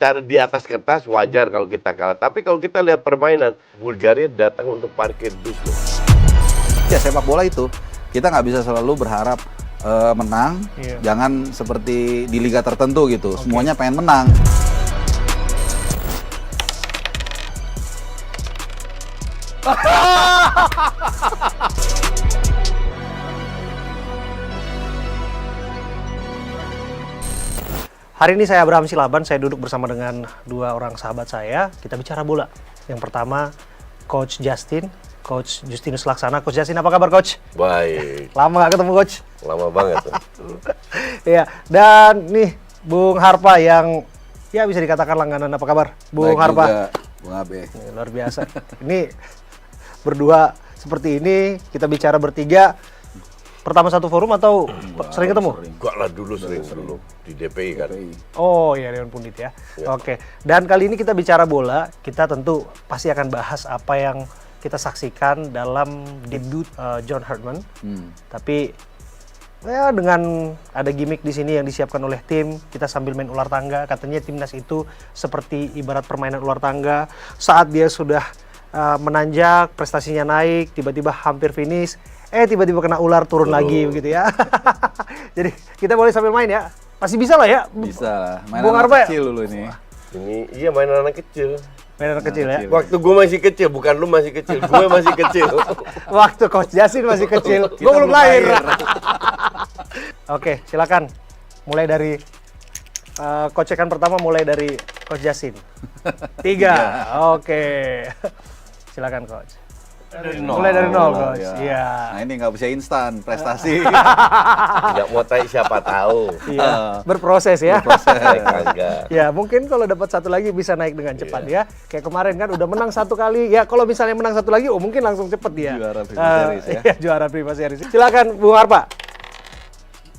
secara di atas kertas wajar kalau kita kalah. Tapi kalau kita lihat permainan, Bulgaria datang untuk parkir bus loh. Ya sepak bola itu kita nggak bisa selalu berharap menang. Jangan seperti di liga tertentu gitu. Semuanya pengen menang. Hari ini saya Abraham Silaban, saya duduk bersama dengan dua orang sahabat saya. Kita bicara bola. Yang pertama, Coach Justin, Coach Justinus Laksana. Coach Justin, apa kabar Coach? Baik. Lama gak ketemu Coach? Lama banget tuh. Iya, dan nih Bung Harpa yang ya bisa dikatakan langganan. Apa kabar Bung Baik Harpa? juga, Bung Abe. Luar biasa. Ini berdua seperti ini, kita bicara bertiga. Pertama satu forum atau sering ketemu? Enggak lah, dulu sering dulu di DPI kan. Oh iya, Dewan Pundit ya. Oke. Dan kali ini kita bicara bola, kita tentu pasti akan bahas apa yang kita saksikan dalam debut John Hartman. Tapi ya dengan ada gimmick di sini yang disiapkan oleh tim, kita sambil main ular tangga. Katanya timnas itu seperti ibarat permainan ular tangga. Saat dia sudah menanjak, prestasinya naik, tiba-tiba hampir finish, tiba-tiba kena ular turun lagi begitu ya. Jadi kita boleh sambil main ya. Masih bisa lah ya. Bisa lah. Bung Mainan Harpa anak kecil dulu ini. Ini iya mainan anak kecil. Mainan anak kecil ya. Waktu gue masih kecil, bukan lu masih kecil, gue masih kecil. Waktu Coach Justin masih kecil, gue belum lahir. Oke, silakan. Mulai dari kocekan pertama, mulai dari Coach Justin. 3. Oke. Silakan Coach. Mulai dari nol Coach. Iya. Nah ini nggak bisa instan prestasi. Tidak mau tanya siapa tahu. Iya. Berproses ya. Kagak. Ya mungkin kalau dapat satu lagi bisa naik dengan cepat ya. Kayak kemarin kan udah menang satu kali. Ya kalau misalnya menang satu lagi, mungkin langsung cepet dia. Juara Prima Series ya. Iya, juara Prima Series. Silakan Bung Harpa.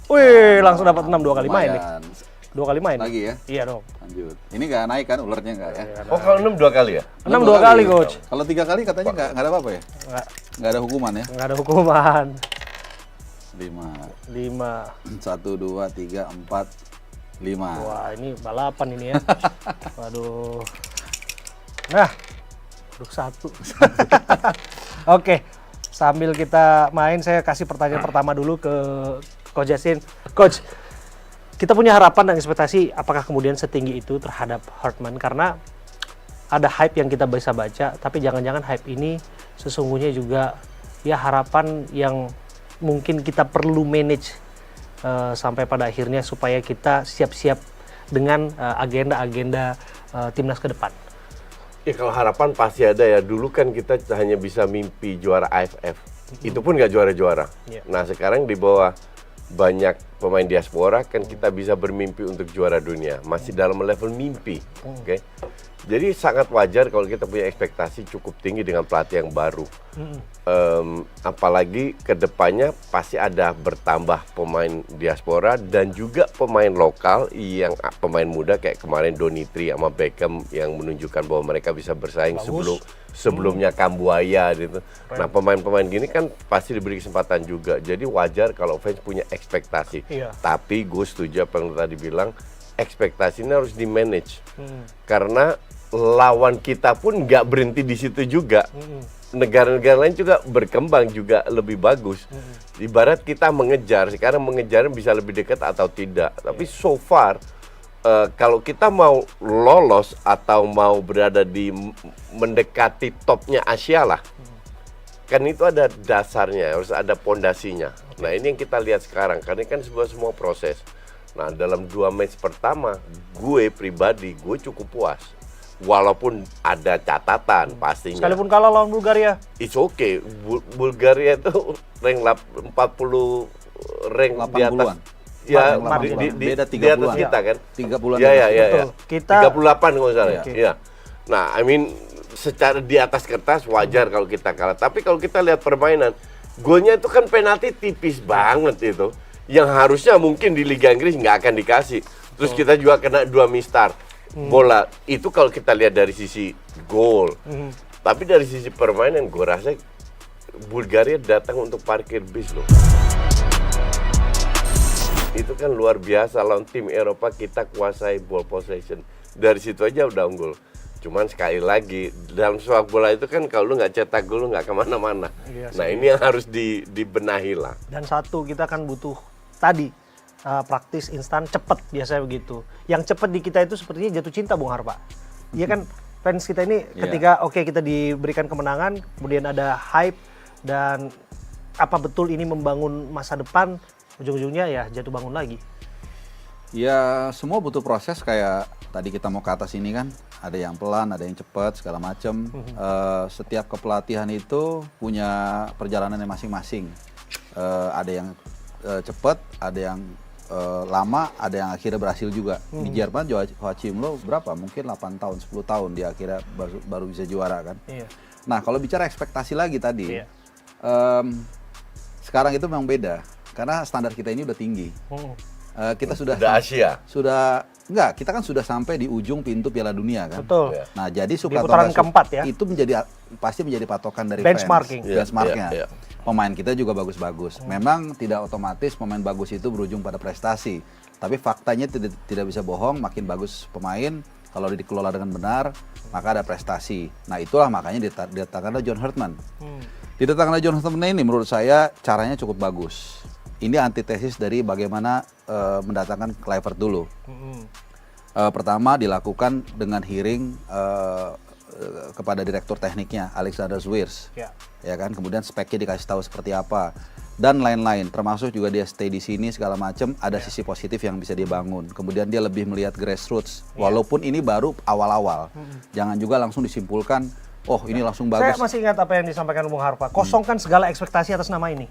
Wih, langsung dapat 6 2 kali main nih. Lumayan. 2 kali main. Lagi ya? Iya dong. Lanjut. Ini nggak naik kan ulernya nggak ya? Oh kalau 6 2 kali ya? 6 2 kali Coach. Kalau 3 kali katanya nggak ada apa-apa ya? Nggak ada hukuman ya? Nggak ada hukuman. 5. 5. 1, 2, 3, 4, 5. Wah ini balapan ini ya. Waduh. Nah. Aduh 1. Oke. Sambil kita main, saya kasih pertanyaan pertama dulu ke Coach Justin. Coach, kita punya harapan dan ekspektasi apakah kemudian setinggi itu terhadap Hartman? Karena ada hype yang kita bisa baca, tapi jangan-jangan hype ini sesungguhnya juga ya harapan yang mungkin kita perlu manage sampai pada akhirnya supaya kita siap-siap dengan agenda-agenda timnas ke depan. Ya kalau harapan pasti ada ya. Dulu kan kita hanya bisa mimpi juara AFF. Itu pun nggak juara-juara. Nah sekarang di bawah banyak pemain diaspora kan kita bisa bermimpi untuk juara dunia. Masih dalam level mimpi. Oke. Jadi sangat wajar kalau kita punya ekspektasi cukup tinggi dengan pelatih yang baru. Apalagi kedepannya pasti ada bertambah pemain diaspora dan juga pemain lokal yang pemain muda kayak kemarin Donitri sama Beckham yang menunjukkan bahwa mereka bisa bersaing sebelumnya Kambuaya gitu. Nah pemain-pemain gini kan pasti diberi kesempatan juga. Jadi wajar kalau fans punya ekspektasi. Tapi gue setuju apa yang tadi bilang, ekspektasinya harus di manage. Karena lawan kita pun nggak berhenti di situ juga. Negara-negara lain juga berkembang juga lebih bagus. Ibarat kita mengejar, sekarang mengejar bisa lebih dekat atau tidak. Tapi so far kalau kita mau lolos atau mau berada di mendekati topnya Asia lah, kan itu ada dasarnya, harus ada pondasinya. Nah ini yang kita lihat sekarang, karena kan semua proses. Nah dalam 2 match pertama, gue pribadi gue cukup puas. Walaupun ada catatan pastinya. Sekalipun kalah lawan Bulgaria. It's okay. Bulgaria itu rank 40 rank di atas. Ya, di atas kita kan. 30-an. Ya. Kita 38 kalau nggak salah. Ya. Nah, I mean secara di atas kertas wajar kalau kita kalah. Tapi kalau kita lihat permainan, golnya itu kan penalti tipis banget itu. Yang harusnya mungkin di Liga Inggris nggak akan dikasih. Terus kita juga kena 2 mistar. Bola itu kalau kita lihat dari sisi gol, tapi dari sisi permainan gue rasa Bulgaria datang untuk parkir bis loh. Itu kan luar biasa lawan tim Eropa, kita kuasai ball possession dari situ aja udah unggul. Cuman sekali lagi dalam sepak bola itu kan kalau lu nggak cetak gol lu nggak kemana-mana. Iya Nah sih. ini yang harus dibenahi lah. Dan satu, kita kan butuh tadi praktis, instan, cepet biasanya begitu. Yang cepet di kita itu sepertinya jatuh cinta, Bung Harpa. Iya kan, fans kita ini ketika kita diberikan kemenangan, kemudian ada hype, dan apa betul ini membangun masa depan, ujung-ujungnya ya jatuh bangun lagi. Ya semua butuh proses, kayak tadi kita mau ke atas ini kan, ada yang pelan, ada yang cepat, segala macam. Setiap kepelatihan itu punya perjalanannya masing-masing. Ada yang cepat, ada yang lama, ada yang akhirnya berhasil juga. Di Jerman Joachim Löw berapa? Mungkin 8 tahun, 10 tahun dia akhirnya baru bisa juara kan. Iya. Nah kalau bicara ekspektasi lagi tadi, Iya. sekarang itu memang beda karena standar kita ini udah tinggi. Kita sudah Asia. Enggak, kita kan sudah sampai di ujung pintu Piala Dunia kan. Betul. Ya. Nah, jadi suka Di atau putaran nggak keempat ya. itu pasti menjadi patokan dari Benchmarking. fans. Benchmarknya. Iya, iya. Pemain kita juga bagus-bagus. Memang tidak otomatis pemain bagus itu berujung pada prestasi. Tapi faktanya tidak bisa bohong, makin bagus pemain kalau dikelola dengan benar, maka ada prestasi. Nah, itulah makanya didatangkanlah John Herdman. Didatangkanlah John Herdman ini menurut saya caranya cukup bagus. Ini antitesis dari bagaimana mendatangkan Kluivert dulu. Pertama dilakukan dengan hearing kepada direktur tekniknya Alexander Zwiers, ya kan. Kemudian speknya dikasih tahu seperti apa dan lain-lain. Termasuk juga dia stay di sini segala macam. Ada sisi positif yang bisa dia bangun. Kemudian dia lebih melihat grassroots, walaupun ini baru awal-awal. Jangan juga langsung disimpulkan, oh ini langsung bagus. Saya masih ingat apa yang disampaikan Bung Harpa. Kosongkan segala ekspektasi atas nama ini.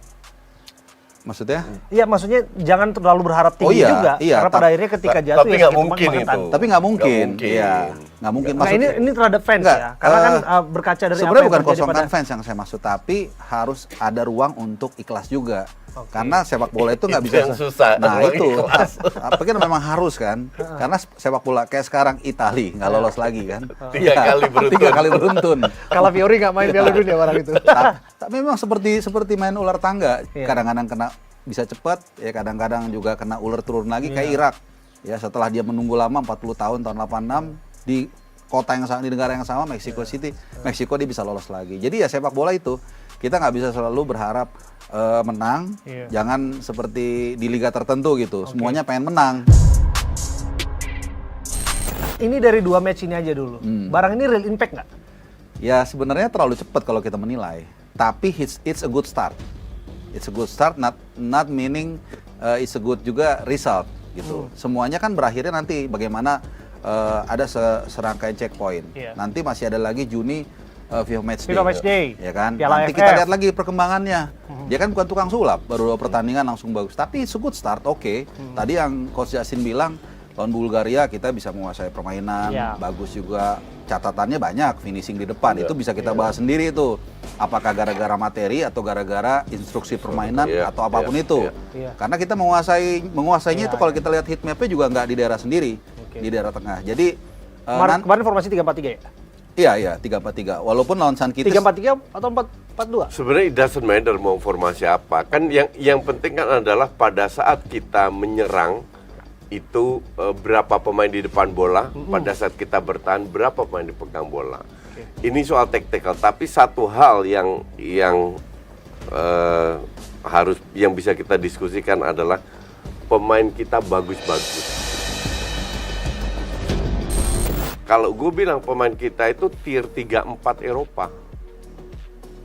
Maksudnya? Iya, maksudnya jangan terlalu berharap tinggi iya, juga, iya, karena pada akhirnya ketika jatuh tapi ya nggak sakit mungkin bangetan. itu. Tapi nggak mungkin, Nggak mungkin. iya, nggak mungkin. Nah ini terhadap fans Enggak, ya, karena kan berkaca dari apa sebenarnya yang bukan terjadi kosongkan pada fans yang saya maksud, tapi harus ada ruang untuk ikhlas juga. Karena sepak bola itu nggak Itu bisa yang susah, Nah ruang itu, ikhlas. tapi kan memang harus kan. Karena sepak bola kayak sekarang Itali nggak lolos lagi kan. Tiga Iya, kali beruntun. 3 kali beruntun. Calafiori nggak main Piala Dunia barang itu. Tapi memang seperti main ular tangga. Iya. Kadang-kadang kena bisa cepat, ya kadang-kadang juga kena ular turun lagi kayak Irak. Ya setelah dia menunggu lama 40 tahun 86 di kota yang sama, di negara yang sama, Mexico City, Meksiko dia bisa lolos lagi. Jadi ya sepak bola itu kita nggak bisa selalu berharap menang. Jangan seperti di liga tertentu gitu. Semuanya pengen menang. Ini dari 2 match ini aja dulu. Barang ini real impact nggak? Ya sebenarnya terlalu cepat kalau kita menilai. Tapi it's a good start. It's a good start, not meaning it's a good juga result gitu. Semuanya kan berakhirnya nanti bagaimana ada serangkaian checkpoint. Nanti masih ada lagi Juni FIFA Matchday, ya kan. Piala Nanti AFF. kita lihat lagi perkembangannya. Dia kan bukan tukang sulap, baru 2 pertandingan langsung bagus. Tapi it's a good start, oke. Tadi yang Coach Yasin bilang lawan Bulgaria kita bisa menguasai permainan, bagus juga. Catatannya banyak, finishing di depan, itu bisa kita bahas sendiri itu. Apakah gara-gara materi atau gara-gara instruksi permainan atau apapun itu. Karena kita menguasainya itu kalau kita lihat heat map-nya juga nggak di daerah sendiri, di daerah tengah. Jadi Kemarin formasi 3-4-3 ya? Iya, 3-4-3. Walaupun lawan San Kitts 3-4-3 atau 4-4-2? Sebenarnya it doesn't matter mau formasi apa. Kan yang penting kan adalah pada saat kita menyerang itu berapa pemain di depan bola, pada saat kita bertahan berapa pemain dipegang bola. Ini soal taktikal, tapi satu hal yang yang bisa kita diskusikan adalah pemain kita bagus-bagus. Kalau gue bilang pemain kita itu tier 3-4 Eropa.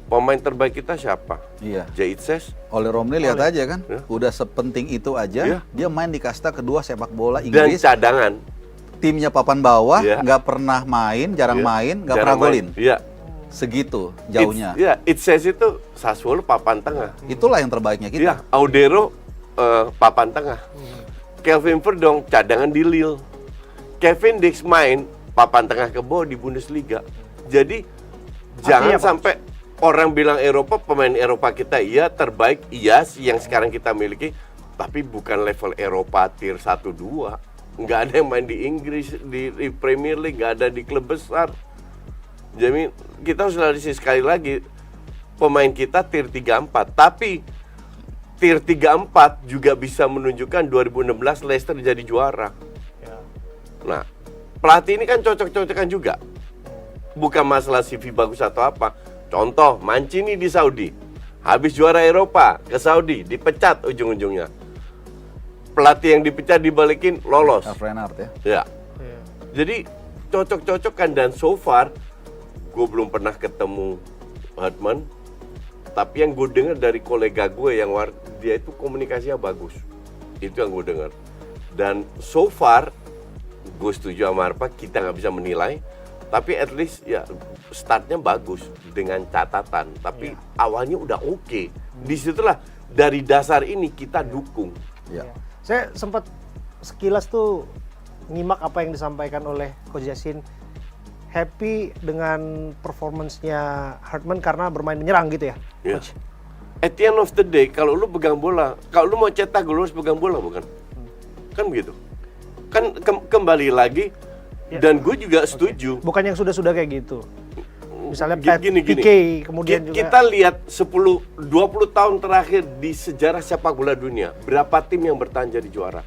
Pemain terbaik kita siapa? Iya. Jaitses. Oleh Romney lihat aja kan, udah sepenting itu aja, dia main di kasta kedua sepak bola Dan Inggris. cadangan. Timnya papan bawah, nggak pernah main, jarang main, nggak pernah golin. Iya. Segitu jauhnya. Itses itu Sassuolo papan tengah. Itulah yang terbaiknya kita. Iya, Audero papan tengah. Kelvin Verdong cadangan di Lille. Kevin Dix main papan tengah ke bawah di Bundesliga. Jadi jangan sampai orang bilang Eropa, pemain Eropa kita iya terbaik, iya yang sekarang kita miliki, tapi bukan level Eropa tier 1-2. Nggak ada yang main di Inggris, di Premier League, nggak ada di klub besar. Jadi kita harus analisis sekali lagi, pemain kita tier 3-4, tapi tier 3-4 juga bisa menunjukkan 2016 Leicester jadi juara. Nah, pelatih ini kan cocok-cocokan juga. Bukan masalah CV bagus atau apa. Contoh, Mancini di Saudi. Habis juara Eropa ke Saudi, dipecat ujung-ujungnya. Pelatih yang dipecat dibalikin lolos. Renard ya. Ya. Iya. Jadi cocok-cocokan dan so far gue belum pernah ketemu Hartman. Tapi yang gue dengar dari kolega gue yang dia itu komunikasinya bagus. Itu yang gue dengar. Dan so far gue setuju sama Harpa, kita nggak bisa menilai. Tapi at least ya startnya bagus dengan catatan. Tapi awalnya udah oke. Disitulah dari dasar ini kita dukung. Ya. Saya sempat sekilas tuh nyimak apa yang disampaikan oleh Coach Justin. Happy dengan performance-nya Hartman karena bermain menyerang gitu ya, Ya. Coach? At the end of the day, kalau lu pegang bola, kalau lu mau cetak gol lu harus pegang bola, bukan? Kan begitu. Kan kembali lagi, Ya. dan gue juga setuju. Bukan yang sudah-sudah kayak gitu. Misalnya Gini. Pique, kemudian juga Kita lihat 10-20 tahun terakhir di sejarah sepak bola dunia, berapa tim yang bertahan jadi juara?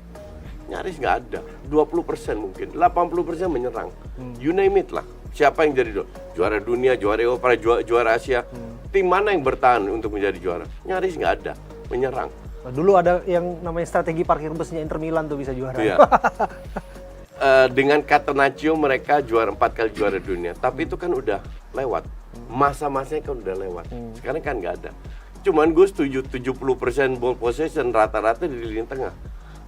Nyaris nggak ada. 20% mungkin, 80% menyerang. You name it lah. Siapa yang jadi juara dunia, juara Eropa, juara Asia? Tim mana yang bertahan untuk menjadi juara? Nyaris nggak ada, menyerang. Nah, dulu ada yang namanya strategi parkir busnya Inter Milan tuh bisa juara. Iya. Dengan Catenaccio mereka juara 4 kali juara dunia, tapi itu kan udah lewat. Masa-masanya kan udah lewat. Sekarang kan nggak ada. Cuman gue setuju 70% ball possession rata-rata di lini tengah.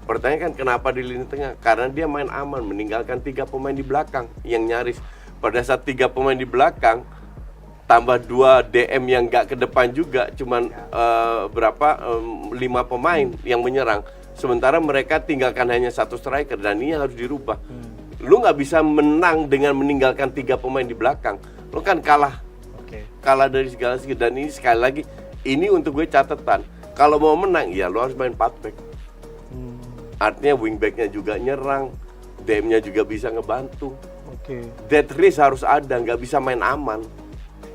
Pertanyaan kan kenapa di lini tengah? Karena dia main aman, meninggalkan 3 pemain di belakang yang nyaris. Pada saat 3 pemain di belakang, tambah 2 DM yang nggak ke depan juga, cuman 5 pemain yang menyerang. Sementara mereka tinggalkan hanya 1 striker dan ini harus dirubah. Lu nggak bisa menang dengan meninggalkan 3 pemain di belakang. Lu kan kalah dari segala segi. Dan ini sekali lagi, ini untuk gue catatan. Kalau mau menang, ya lu harus main 4 back. Artinya wingbacknya juga nyerang, DM-nya juga bisa ngebantu. Dead risk harus ada, nggak bisa main aman.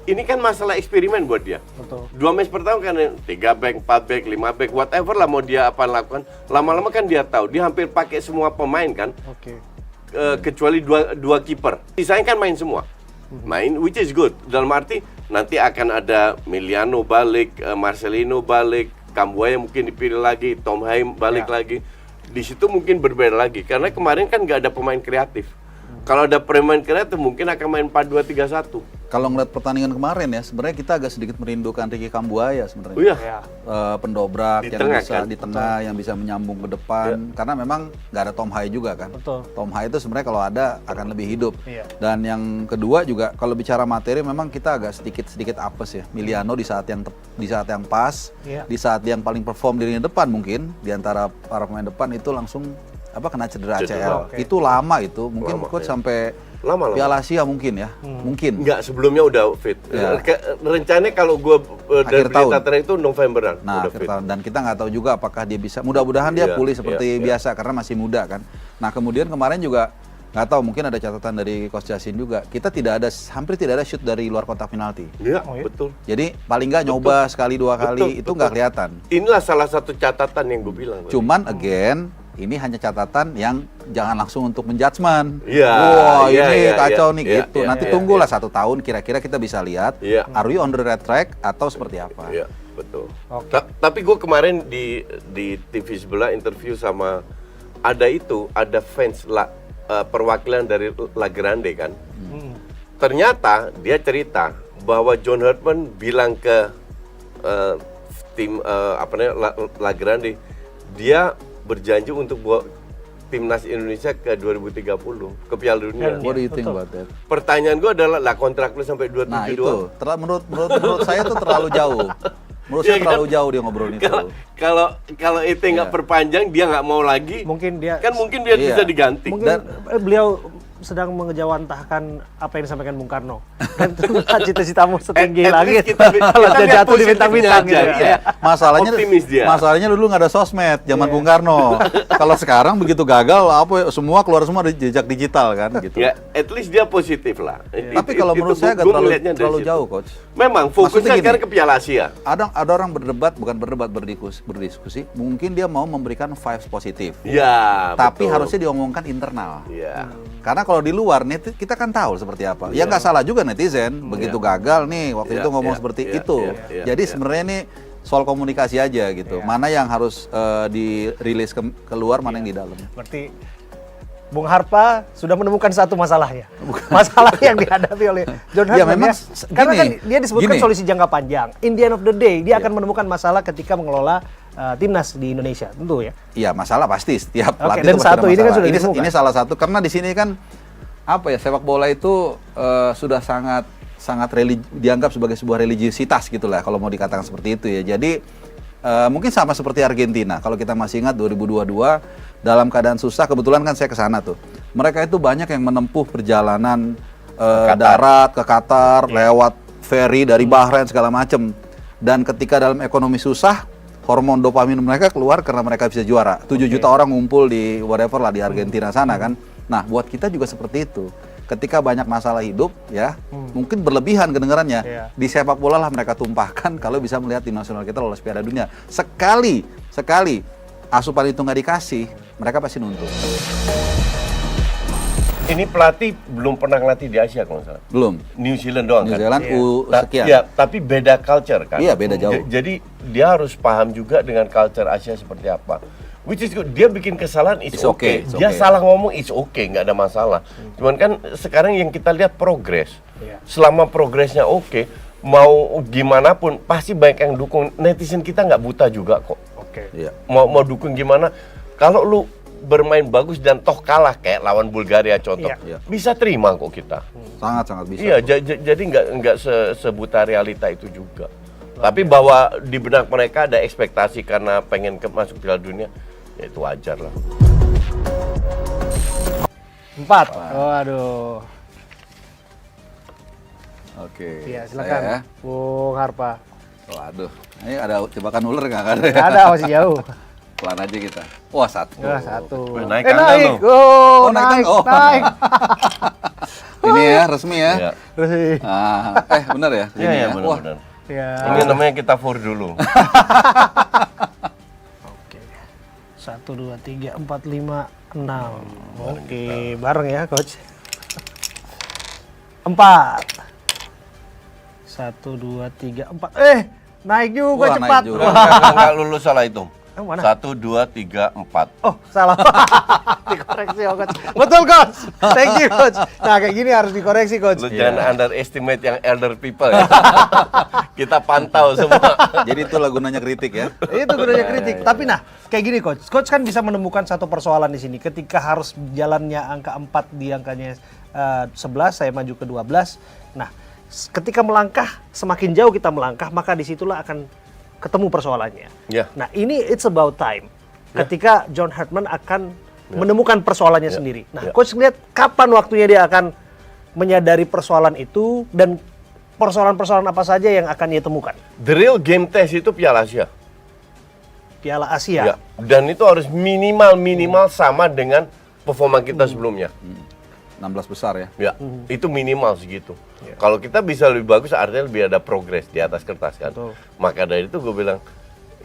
Ini kan masalah eksperimen buat dia. Betul. 2 match pertama kan 3 back, 4 back, 5 back, whatever lah mau dia apa lakukan. Lama-lama kan dia tahu, dia hampir pakai semua pemain kan. Kecuali dua kiper. Sisanya kan main semua. Main, which is good. Dalam arti nanti akan ada Miliano balik, Marcelino balik, Cambuaya mungkin dipilih lagi, Tom Haim balik lagi. Di situ mungkin berbeda lagi. Karena kemarin kan nggak ada pemain kreatif. Kalau ada pemain kreatif mungkin akan main 4-2-3-1. Kalau ngeliat pertandingan kemarin ya, sebenarnya kita agak sedikit merindukan Ricky Cambuaya sebenarnya. Oh iya. Pendobrak Di yang tengah, bisa kan? di tengah, yang bisa menyambung ke depan. Karena memang nggak ada Tom Hai juga kan. Betul. Tom Hai itu sebenarnya kalau ada akan lebih hidup. Iya. Dan yang kedua juga kalau bicara materi memang kita agak sedikit apes ya. Miliano di saat yang pas, Iya. di saat yang paling perform di lini depan mungkin di antara para pemain depan itu langsung kena cedera ACL. Oke. Itu lama itu, mungkin Lama, coach ya. sampai Lama. Piala Asia mungkin ya. Mungkin. Enggak, sebelumnya udah fit. Ya. Rencananya kalau gue dari Akhir tahun. berita terakhir itu Novemberan Nah, udah akhir fit. tahun. Dan kita nggak tahu juga apakah dia bisa. Mudah-mudahan dia Iya, pulih seperti iya. biasa karena masih muda kan. Nah, kemudian kemarin juga nggak tahu, mungkin ada catatan dari Coach Justin juga. Kita hampir tidak ada shoot dari luar kotak penalti. Iya, Oh, iya? betul. Jadi paling nggak nyoba sekali 2 kali itu nggak kelihatan. Inilah salah satu catatan yang gue bilang. Cuman again ini hanya catatan yang jangan langsung untuk menjudgment. Iya, Wah, iya, ini iya, kacau iya, nih iya, gitu. iya, Nanti iya, tunggulah iya. 1 tahun kira-kira kita bisa lihat Iya. are we on the right track atau seperti apa. Iya, betul. Oke. Tapi gue kemarin di TV sebelah interview sama ada fans perwakilan dari La Grande kan. Ternyata dia cerita bahwa John Hartman bilang ke tim La Grande, dia berjanji untuk bawa timnas Indonesia ke 2030 ke Piala Dunia. What do you think Betul. about that? Pertanyaan gue adalah, lah kontrak lu sampai 2072. Nah itu, menurut saya tuh terlalu jauh. Menurut saya Iya kan? terlalu jauh dia ngobrolin itu. Kalau itu nggak Iya. perpanjang, dia nggak mau lagi. Mungkin dia Mungkin dia Iya. bisa diganti. mungkin beliau sedang mengejawantahkan apa yang disampaikan Bung Karno. Dan cita-citamu setinggi At langit. least kita Kalau lihat jatuh di positifnya bintang-bintang aja, gitu. iya. Optimis dia. Masalahnya dulu nggak ada sosmed zaman Bung Karno. Kalau sekarang begitu gagal, semua keluar semua dari jejak digital kan gitu. Ya, at least dia positif lah. Tapi kalau menurut saya agak terlalu jauh, coach. Memang Maksudnya fokusnya gini, sekarang ke Piala Asia. Ada orang berdiskusi, mungkin dia mau memberikan vibes positif. Ya, Tapi betul. harusnya diomongkan internal. Ya. Karena kalau di luar kita kan tahu seperti apa. Ya nggak salah juga netizen, begitu gagal nih waktu itu ngomong seperti itu. Jadi sebenarnya ini soal komunikasi aja gitu. Mana yang harus dirilis keluar, mana yang di dalam. Berarti Bung Harpa sudah menemukan satu masalah ya. Masalah yang dihadapi oleh John Hartman. Ya, memang Karena gini, kan dia disebutkan gini. solusi jangka panjang. In the end of the day, dia akan menemukan masalah ketika mengelola timnas di Indonesia, tentu ya. Iya, masalah pasti setiap Oke, pelatih dan itu pasti satu ada ini kan masalah. sudah ditemukan. Ini salah satu karena di sini kan apa ya, sepak bola itu sudah sangat dianggap sebagai sebuah religiusitas gitulah kalau mau dikatakan seperti itu ya. Jadi mungkin sama seperti Argentina. Kalau kita masih ingat 2022 dalam keadaan susah, kebetulan kan saya ke sana tuh. Mereka itu banyak yang menempuh perjalanan darat ke Qatar, lewat ferry dari Bahrain segala macam. Dan ketika dalam ekonomi susah, hormon dopamin mereka keluar karena mereka bisa juara. 7 juta orang ngumpul di whatever lah di Argentina sana kan. Nah, buat kita juga seperti itu. Ketika banyak masalah hidup ya, mungkin berlebihan kedengarannya. Di sepak bola lah mereka tumpahkan kalau bisa melihat tim nasional kita lolos Piala Dunia. Sekali asupan itu nggak dikasih, mereka pasti nuntut. Ini pelatih belum pernah ngelatih di Asia kalau nggak salah. Belum. New Zealand doang New kan? Zealand sekian. Iya, tapi beda culture kan? Iya, beda jauh. Jadi dia harus paham juga dengan culture Asia seperti apa. Which is good. Dia bikin kesalahan, it's okay. Dia salah ngomong, it's okay, nggak ada masalah. Cuman kan sekarang yang kita lihat progres. Selama progresnya oke, mau gimana pun pasti banyak yang dukung. Netizen kita nggak buta juga kok. Iya. Mau dukung gimana? Kalau lu bermain bagus dan toh kalah kayak lawan Bulgaria contoh, bisa terima kok kita. Sangat bisa. Iya, jadi nggak sebuta realita itu juga. Tapi bahwa di benak mereka ada ekspektasi karena pengen masuk Piala Dunia, ya itu wajar lah. 4. Waduh. Oke. Iya, silakan. Saya, Bung Harpa. waduh, ini ada jebakan ular nggak ada? Nggak ada, masih jauh. Pelan aja kita. Wah, 1. Wah, 1. Naik tangga naik. lo. Oh, naik. naik. Ini ya resmi ya. Iya. Terus Benar ya? Iya, Ini iya ya? Wah, benar-benar. ya. Ini namanya kita for dulu. Oke. 1 2 3 4 5 6. Oke, bareng ya, coach. 4. 1 2 3 4. Naik juga Wah, cepat. naik juga. Enggak lulus salah hitung. Yang mana? 1 2 3 4. Oh, salah. Dikoreksi, oh, coach. Betul, coach. Thank you, coach. Nah, kayak gini harus dikoreksi, coach. Lu jangan underestimate yang elder people ya. Kita pantau semua. Jadi itulah gunanya kritik ya. Itu gunanya kritik. Tapi nah, kayak gini, coach. Coach kan bisa menemukan satu persoalan di sini. Ketika harus jalannya angka 4 di angkanya 11, saya maju ke 12. Nah, ketika melangkah, semakin jauh kita melangkah, maka disitulah akan ketemu persoalannya. Ya. Nah, ini it's about time. Ketika John Hartman akan menemukan persoalannya sendiri. Nah, coach lihat kapan waktunya dia akan menyadari persoalan itu dan persoalan-persoalan apa saja yang akan dia temukan. The real game test itu Piala Asia. Piala Asia. Ya. Dan itu harus minimal sama dengan performa kita sebelumnya. 16 besar ya. Ya, itu minimal segitu. Kalau kita bisa lebih bagus, artinya lebih ada progres di atas kertas kan. Betul. Maka dari itu gue bilang,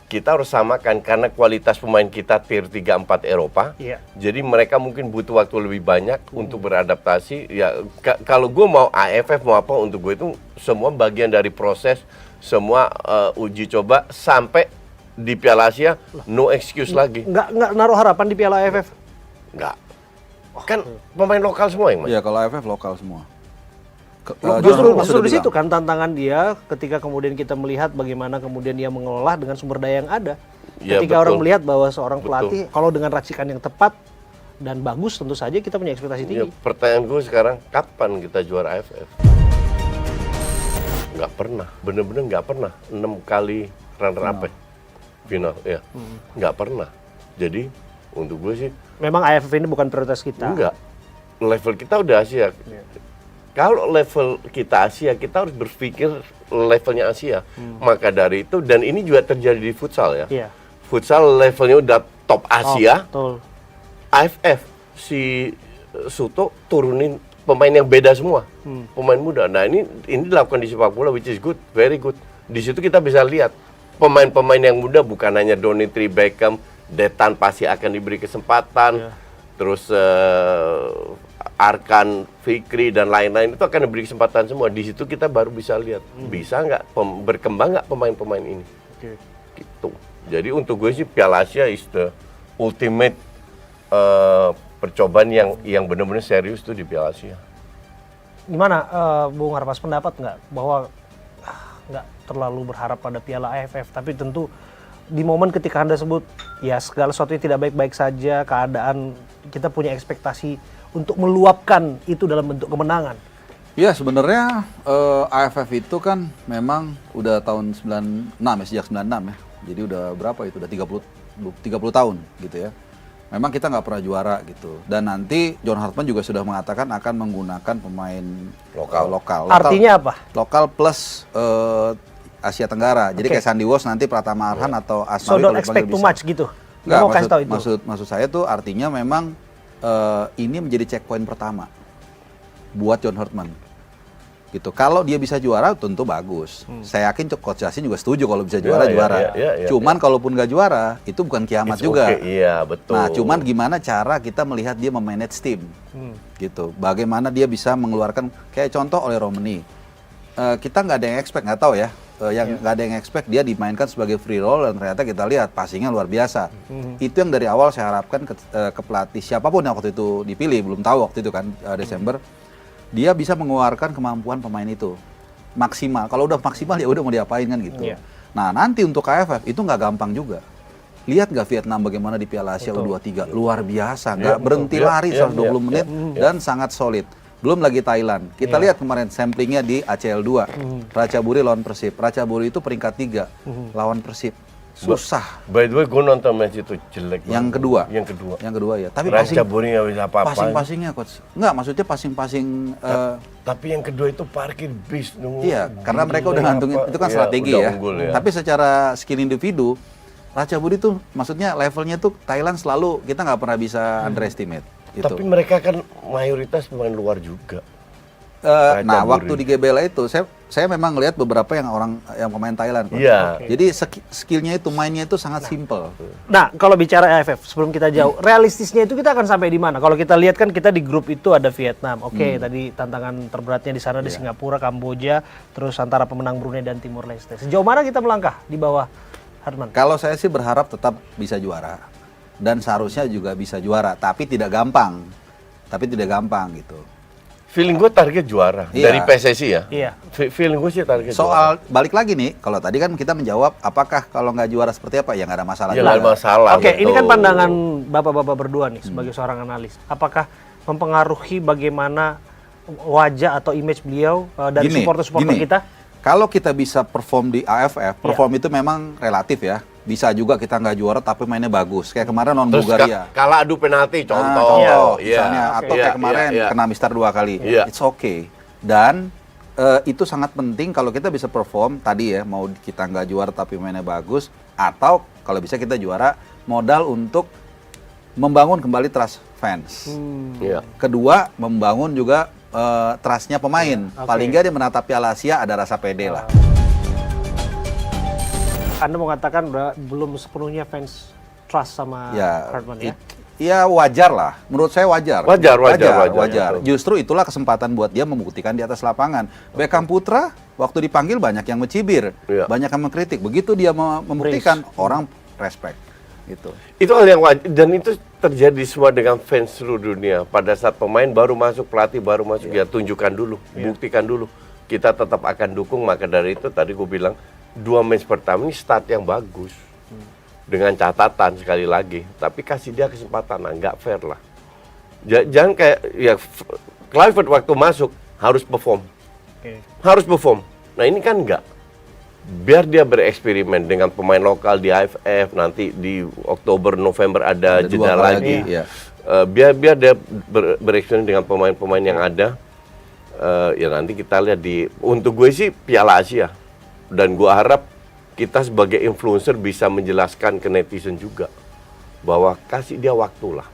kita harus samakan karena kualitas pemain kita tier 3-4 Eropa. Iya. Jadi mereka mungkin butuh waktu lebih banyak untuk beradaptasi. Ya, kalau gue mau AFF mau apa untuk gue itu semua bagian dari proses, semua uji coba sampai di Piala Asia no excuse lagi. Nggak naruh harapan di Piala AFF. Nggak. Kan pemain lokal semua yang main. Iya, kalau AFF lokal semua. Justru di situ kan tantangan dia ketika kemudian kita melihat bagaimana kemudian dia mengelola dengan sumber daya yang ada. Ya, Ketika betul. orang melihat bahwa seorang pelatih kalau dengan racikan yang tepat dan bagus, tentu saja kita punya ekspektasi Ya, tinggi. pertanyaan gue sekarang, kapan kita juara AFF? Nggak pernah, bener-bener nggak pernah. 6 kali runner up final, ya. Nggak pernah. Jadi untuk gue sih Memang AFF ini bukan prioritas kita. enggak. Level kita udah Asia. Kalau level kita Asia, kita harus berpikir levelnya Asia. Maka dari itu, dan ini juga terjadi di futsal ya. Iya. Futsal levelnya udah top Asia. Betul. AFF si Suto turunin pemain yang beda semua, pemain muda. Nah ini dilakukan di sepak bola, which is good, very good. Di situ kita bisa lihat pemain-pemain yang muda bukan hanya Donny Beckham, Detan pasti akan diberi kesempatan. terus Arkan, Fikri dan lain-lain itu akan diberi kesempatan semua. Di situ kita baru bisa lihat bisa nggak berkembang nggak pemain-pemain ini. Oke. Gitu. Jadi untuk gue sih Piala Asia is the ultimate percobaan yang benar-benar serius tuh di Piala Asia. Gimana Bung Arpas, pendapat nggak bahwa nggak terlalu berharap pada Piala AFF, tapi tentu di momen ketika Anda sebut ya segala sesuatu tidak baik-baik saja, keadaan kita punya ekspektasi untuk meluapkan itu dalam bentuk kemenangan. Ya sebenarnya AFF itu kan memang udah tahun 96 ya, sejak 96 ya. Jadi udah berapa itu? Udah 30 tahun gitu ya. Memang kita nggak pernah juara gitu. Dan nanti John Hartman juga sudah mengatakan akan menggunakan pemain lokal. Artinya apa? Lokal plus Asia Tenggara. Jadi Oke. kayak Sandy Walsh nanti Pratama Arhan atau So Asnawi don't kalau expect dipanggil too bisa. much gitu. Enggak, Mau kasih tahu itu. maksud saya tuh artinya memang ini menjadi checkpoint pertama buat John Hartman. Gitu. Kalau dia bisa juara tentu bagus. Saya yakin Coach Yasin juga setuju kalau bisa juara juara. Cuman kalaupun nggak juara itu bukan kiamat juga. Iya, betul. Nah, cuman gimana cara kita melihat dia memanage tim. Gitu. Bagaimana dia bisa mengeluarkan kayak contoh oleh Romani. Kita nggak ada yang expect, nggak tahu ya. Yang nggak ada yang expect dia dimainkan sebagai free roll dan ternyata kita lihat passingnya luar biasa. Itu yang dari awal saya harapkan ke pelatih siapapun yang waktu itu dipilih, belum tahu waktu itu kan Desember, dia bisa mengeluarkan kemampuan pemain itu maksimal. Kalau udah maksimal ya udah mau diapain kan gitu. Nah nanti untuk AFF itu nggak gampang juga. Lihat nggak Vietnam bagaimana di Piala Asia U23 luar biasa, nggak berhenti lari 120 menit dan sangat solid. Belum lagi Thailand. Kita lihat kemarin samplingnya di ACL 2. Ratchaburi lawan Persib. Ratchaburi itu peringkat 3 lawan Persib. Susah. By the way, gue nonton match itu jelek. Yang kedua. Yang kedua Ya. Tapi Ratchaburi nggak bisa apa-apa. passing-passingnya coach. Enggak, maksudnya passing-passing Tapi yang kedua itu parkir bis. iya, karena mereka udah ngantungin itu kan strategi ya. Unggul, ya. Tapi secara skill individu Ratchaburi tuh maksudnya levelnya tuh Thailand selalu kita nggak pernah bisa underestimate. Gitu. Tapi mereka kan mayoritas pemain luar juga. Nah, waktu di GBLA itu saya memang lihat beberapa yang pemain Thailand. Coach. Iya. Jadi skillnya itu mainnya itu sangat simple. Nah, kalau bicara AFF, sebelum kita jauh, realistisnya itu kita akan sampai di mana? Kalau kita lihat kan kita di grup itu ada Vietnam. Oke, tadi tantangan terberatnya di sana di Singapura, Kamboja, terus antara pemenang Brunei dan Timor Leste. Sejauh mana kita melangkah di bawah Hartman? Kalau saya sih berharap tetap bisa juara dan seharusnya juga bisa juara, tapi tidak gampang. Gitu. Feeling gue target juara Iya. dari PSSI ya. Iya. Feeling gue sih target juara. Soal balik lagi nih, kalau tadi kan kita menjawab apakah kalau nggak juara seperti apa ya nggak ada masalah. Ya, nggak ada masalah. Oke, ini kan betul. pandangan bapak-bapak berdua nih sebagai seorang analis. Apakah mempengaruhi bagaimana wajah atau image beliau dari Gini, supporter-supporter kita? Kalau kita bisa perform di AFF, perform itu memang relatif ya. Bisa juga kita nggak juara tapi mainnya bagus. Kayak kemarin lawan Terus Bulgaria. kalah adu penalti contoh. Contoh, Iya. misalnya. Atau kayak kemarin kena Mister 2 kali. Iya. It's okay. Dan itu sangat penting kalau kita bisa perform tadi ya, mau kita nggak juara tapi mainnya bagus, atau kalau bisa kita juara, modal untuk membangun kembali trust fans. Iya. Kedua, membangun juga trustnya pemain. Paling nggak dia menatap Piala Asia ada rasa pede lah. Anda mengatakan belum sepenuhnya fans trust sama Hartman ya? Ya wajar lah, menurut saya wajar. Wajar. Justru itulah kesempatan buat dia membuktikan di atas lapangan. Beckham Putra waktu dipanggil banyak yang mencibir, Iya. banyak yang mengkritik. Begitu dia membuktikan, orang respect. Gitu. Itu hal yang wajar dan itu terjadi semua dengan fans seluruh dunia. Pada saat pemain baru masuk, pelatih baru masuk, ya tunjukkan dulu, buktikan dulu. Kita tetap akan dukung. Maka dari itu tadi gue bilang 2 match pertama ini start yang bagus. Dengan catatan sekali lagi, tapi kasih dia kesempatan, nggak fair lah. Jangan kayak ya Kluivert waktu masuk harus perform, harus perform. Nah ini kan nggak. Biar dia bereksperimen dengan pemain lokal di AFF, nanti di Oktober November ada jeda lagi. Ya. Biar dia bereksperimen dengan pemain-pemain yang ada. Ya nanti kita lihat untuk gue sih Piala Asia, dan gue harap kita sebagai influencer bisa menjelaskan ke netizen juga bahwa kasih dia waktu lah.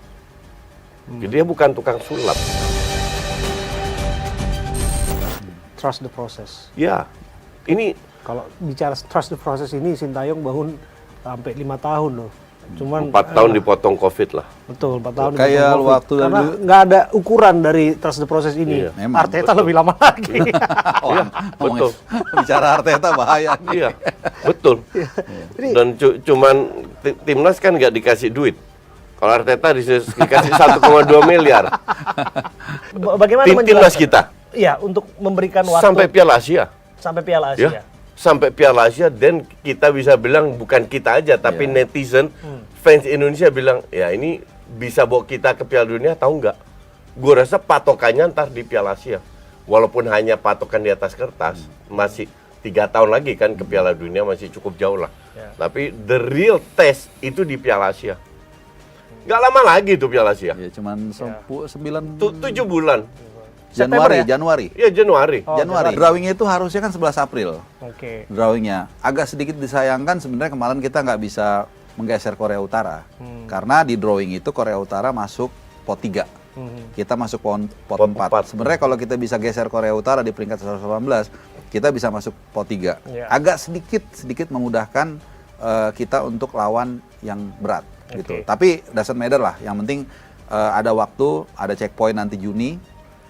Jadi dia bukan tukang sulap. Trust the process. Ya, ini Kalau bicara trust the process ini, Sintayong bangun sampai 5 tahun loh. Cuman 4 tahun dipotong COVID lah. betul 4 tahun Kayak dipotong COVID. waktu karena dulu- nggak ada ukuran dari trust the process ini. Iya. Memang, Arteta lebih lama lagi. Iya, betul. Bicara Arteta bahaya nih. Iya, betul. Dan cuman timnas kan nggak dikasih duit. Kalau Arteta dikasih 1,2 miliar. Bagaimana Timnas kita Iya, untuk memberikan waktu sampai Piala Asia. sampai Piala Asia. Ya, sampai Piala Asia dan kita bisa bilang bukan kita aja tapi netizen fans Indonesia bilang ya ini bisa bawa kita ke Piala Dunia tahu nggak? Gue rasa patokannya ntar di Piala Asia walaupun hanya patokan di atas kertas masih 3 tahun lagi kan ke Piala Dunia masih cukup jauh lah tapi the real test itu di Piala Asia nggak lama lagi tuh Piala Asia Ya, cuman 9 7 bulan September ya? Januari. iya Januari Januari. Drawingnya itu harusnya kan 11 April. Oke. Drawingnya agak sedikit disayangkan sebenarnya kemarin kita nggak bisa menggeser Korea Utara karena di drawing itu Korea Utara masuk pot 3 kita masuk pot 4 sebenarnya kalau kita bisa geser Korea Utara di peringkat 118 kita bisa masuk pot 3 Iya. agak sedikit memudahkan kita untuk lawan yang berat gitu tapi doesn't matter lah yang penting ada waktu ada checkpoint nanti Juni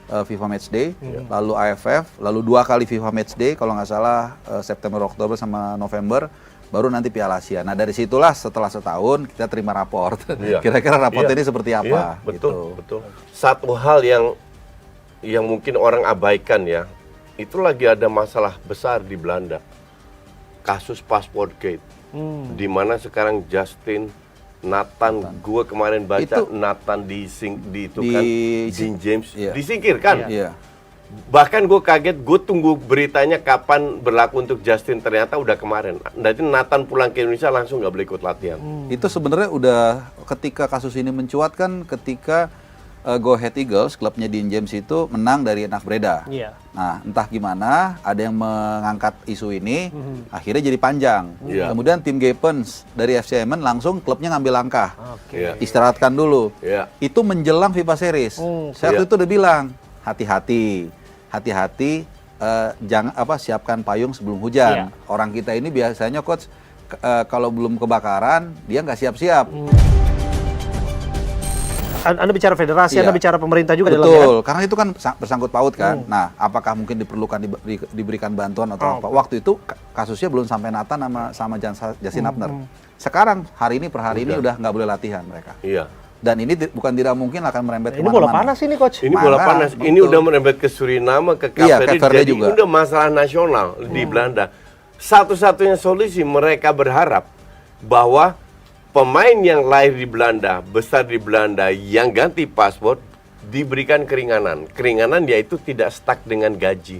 FIFA Matchday, lalu AFF, lalu 2 kali FIFA Matchday kalau nggak salah September, Oktober sama November, baru nanti Piala Asia. Nah dari situlah setelah setahun kita terima raport. Iya. Kira-kira raport Iya. ini seperti apa? Iya, betul, gitu. betul. Satu hal yang mungkin orang abaikan ya, itu lagi ada masalah besar di Belanda, kasus passport gate, di mana sekarang Justin Nathan, gue kemarin baca Itu- Nathan di Dean James Iya. disingkirkan. Iya. Bahkan gue kaget, gue tunggu beritanya kapan berlaku untuk Justin, ternyata udah kemarin. Nanti Nathan pulang ke Indonesia langsung nggak boleh ikut latihan. Itu sebenarnya udah ketika kasus ini mencuat kan ketika Go Ahead Eagles, klubnya Dean James itu menang dari Enak Breda. Iya. Nah, entah gimana ada yang mengangkat isu ini, akhirnya jadi panjang. Iya. Kemudian tim Gapens dari FC Emmen langsung klubnya ngambil langkah. Oke. Iya. Istirahatkan dulu. Iya. Itu menjelang FIFA Series. Saya waktu Iya. itu udah bilang, hati-hati, jangan siapkan payung sebelum hujan. Iya. Orang kita ini biasanya coach kalau belum kebakaran dia nggak siap-siap. Anda bicara federasi, Iya. Anda bicara pemerintah juga dalamnya, Betul, kan? karena itu kan bersangkut paut kan. Nah, apakah mungkin diperlukan diberikan bantuan atau apa? Waktu itu kasusnya belum sampai Nathan sama Justin Abner. Sekarang hari ini per hari ini udah nggak boleh latihan mereka. Iya. Dan ini bukan tidak mungkin akan merembet Ini bola kemana-mana. panas ini, Coach. Ini bola Marah, panas. Ini betul. udah merembet ke Suriname, ke Cape Iya, Verde, Cape Verde jadi juga. udah masalah nasional di Belanda. Satu-satunya solusi mereka berharap bahwa pemain yang lahir di Belanda, besar di Belanda, yang ganti paspor diberikan keringanan. Keringanan yaitu tidak stuck dengan gaji.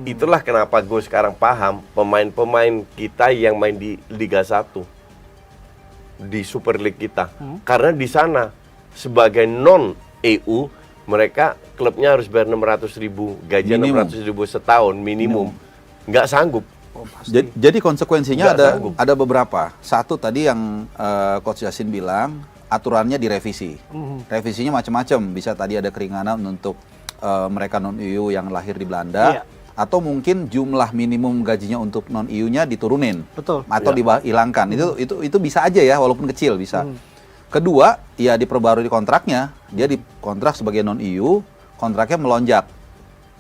Itulah kenapa gue sekarang paham pemain-pemain kita yang main di Liga 1. Di Super League kita. Karena di sana sebagai non EU mereka klubnya harus bayar 600.000 gaji Minimum. 600.000 setahun minimum. Nggak sanggup. Jadi konsekuensinya Nggak sanggup. ada beberapa. Satu tadi yang Coach Yasin bilang aturannya direvisi. Revisinya macam-macam. Bisa tadi ada keringanan untuk mereka non EU yang lahir di Belanda. Iya. Atau mungkin jumlah minimum gajinya untuk non EU-nya diturunin. Betul. Atau dihilangkan. Itu bisa aja ya, walaupun kecil bisa. Kedua, ya diperbarui kontraknya. Dia dikontrak sebagai non EU, kontraknya melonjak.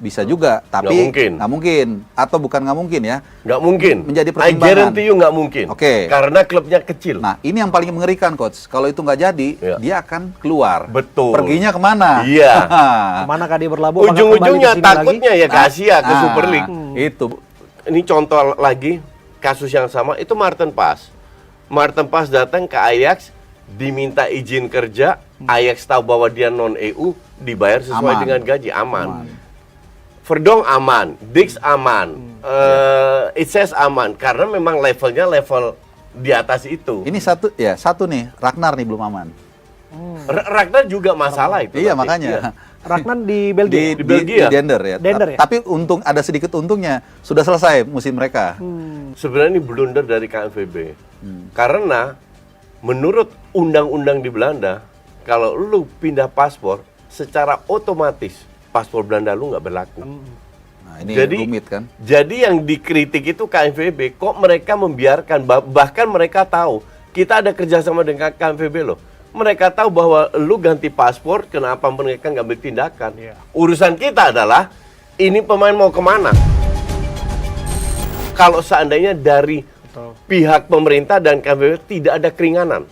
Bisa juga, tapi nggak mungkin. Atau bukan nggak mungkin ya. Nggak mungkin. Menjadi I pertimbangan. guarantee you nggak mungkin. Oke. Karena klubnya kecil. Nah, ini yang paling mengerikan, Coach. Kalau itu nggak jadi, Iya. dia akan keluar. Betul. Perginya kemana? Iya. Kemanakah dia berlabuh? Apakah Ujung-ujungnya kembali ke sini takutnya ya ke Asia, ke Super League. Itu. Ini contoh lagi, kasus yang sama, itu Martin Pas. Martin Pas datang ke Ajax, diminta izin kerja, Ajax tahu bahwa dia non-EU, dibayar sesuai Aman. dengan gaji, aman. Verdong aman, Dix aman, It says aman, karena memang levelnya level di atas itu. Ini satu nih, Ragnar nih belum aman. Ragnar juga masalah itu. Iya, nanti. makanya. Iya. Ragnar di Belgia. Di Belgia. Di Dender ya. Dender ya? Tapi ada sedikit untungnya, sudah selesai musim mereka. Sebenarnya ini blunder dari KNVB. Karena menurut undang-undang di Belanda, kalau lu pindah paspor, secara otomatis paspor Belanda lu nggak berlaku. Nah, ini Jadi- rumit kan? Jadi yang dikritik itu KNVB, kok mereka membiarkan, bahkan mereka tahu Kita ada kerjasama dengan KNVB loh. Mereka tahu bahwa lu ganti paspor, kenapa mereka nggak ambil tindakan? Iya. Urusan kita adalah ini pemain mau kemana? Kalau seandainya dari Betul. pihak pemerintah dan KNVB tidak ada keringanan,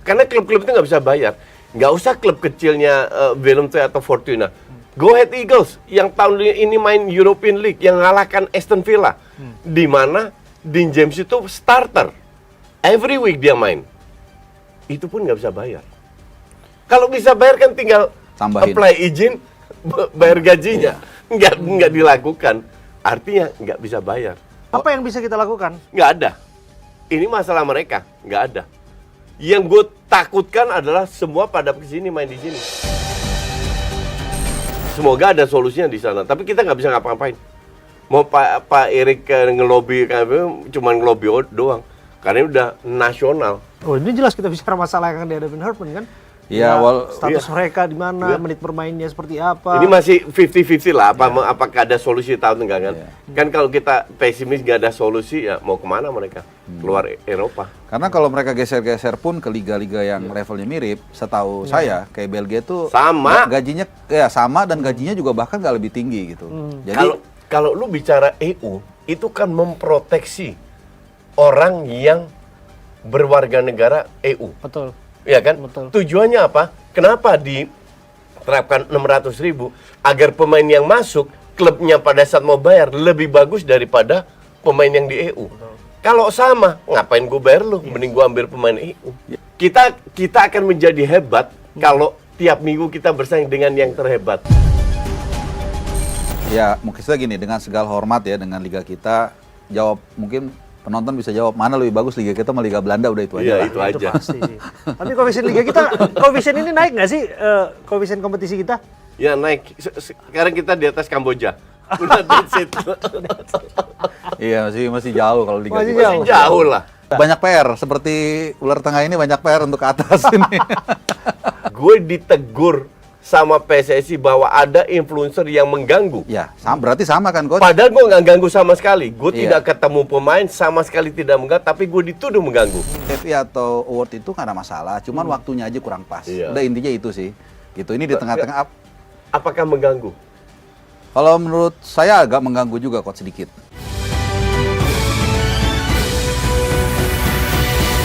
karena klub-klub itu nggak bisa bayar. Nggak usah klub kecilnya Willem II atau Fortuna. Go Ahead Eagles yang tahun ini main European League yang mengalahkan Aston Villa, di mana Dean James itu starter, every week dia main, itu pun nggak bisa bayar. Kalau bisa bayar kan tinggal Tambahin. apply izin, bayar gajinya, nggak dilakukan, artinya nggak bisa bayar. Apa yang bisa kita lakukan? Nggak ada. Ini masalah mereka, nggak ada. Yang gue takutkan adalah semua pada kesini main di sini. Semoga ada solusinya di sana. Tapi kita nggak bisa ngapa-ngapain. Mau Pak Erik ngelobi, cuma ngelobi doang. Karena ini udah nasional. Oh, ini jelas kita bicara masalah yang akan dihadapi Herman kan? Iya, Status iya. mereka di mana, Iya. menit bermainnya seperti apa. Ini masih 50-50 lah. Apakah ada solusi tahun enggak kan? Kan kalau kita pesimis nggak ada solusi, ya mau kemana mereka? Keluar Eropa. Karena kalau mereka geser-geser pun ke liga-liga yang levelnya mirip, setahu saya kayak Belgia tuh Sama. gajinya ya sama dan gajinya juga bahkan nggak lebih tinggi gitu. Jadi Kalau lu bicara EU, itu kan memproteksi orang yang berwarga negara EU. Betul. Ya kan? Betul. Tujuannya apa? Kenapa diterapkan 600.000 agar pemain yang masuk klubnya pada saat mau bayar lebih bagus daripada pemain yang di EU. Kalau sama, ngapain gue bayar lu? Mending gue ambil pemain EU. Kita akan menjadi hebat kalau tiap minggu kita bersaing dengan yang terhebat. ya mungkin saja gini, dengan segala hormat ya dengan liga kita, jawab mungkin penonton bisa jawab mana lebih bagus liga kita sama liga Belanda, udah itu aja Iya, lah. itu Itu aja. pasti sih. Tapi koefisien liga kita, koefisien ini naik nggak sih? Koefisien kompetisi kita? Ya naik. Sekarang kita di atas Kamboja. Udah that's it. Iya, masih jauh kalau liga Masih kita. jauh. Masih jauh lah. Banyak PR, seperti ular tengah ini banyak PR untuk ke atas ini. Gue ditegur sama PSSI bahwa ada influencer yang mengganggu. Ya, berarti sama kan coach? Padahal gue nggak ganggu sama sekali. Gue Iya. tidak ketemu pemain, sama sekali tidak mengganggu, tapi gue dituduh mengganggu. TVI atau award itu nggak ada masalah, cuman waktunya aja kurang pas. Iya. Udah intinya itu sih. Gitu. Ini di tengah-tengah. Apakah mengganggu? Kalau menurut saya agak mengganggu juga coach sedikit.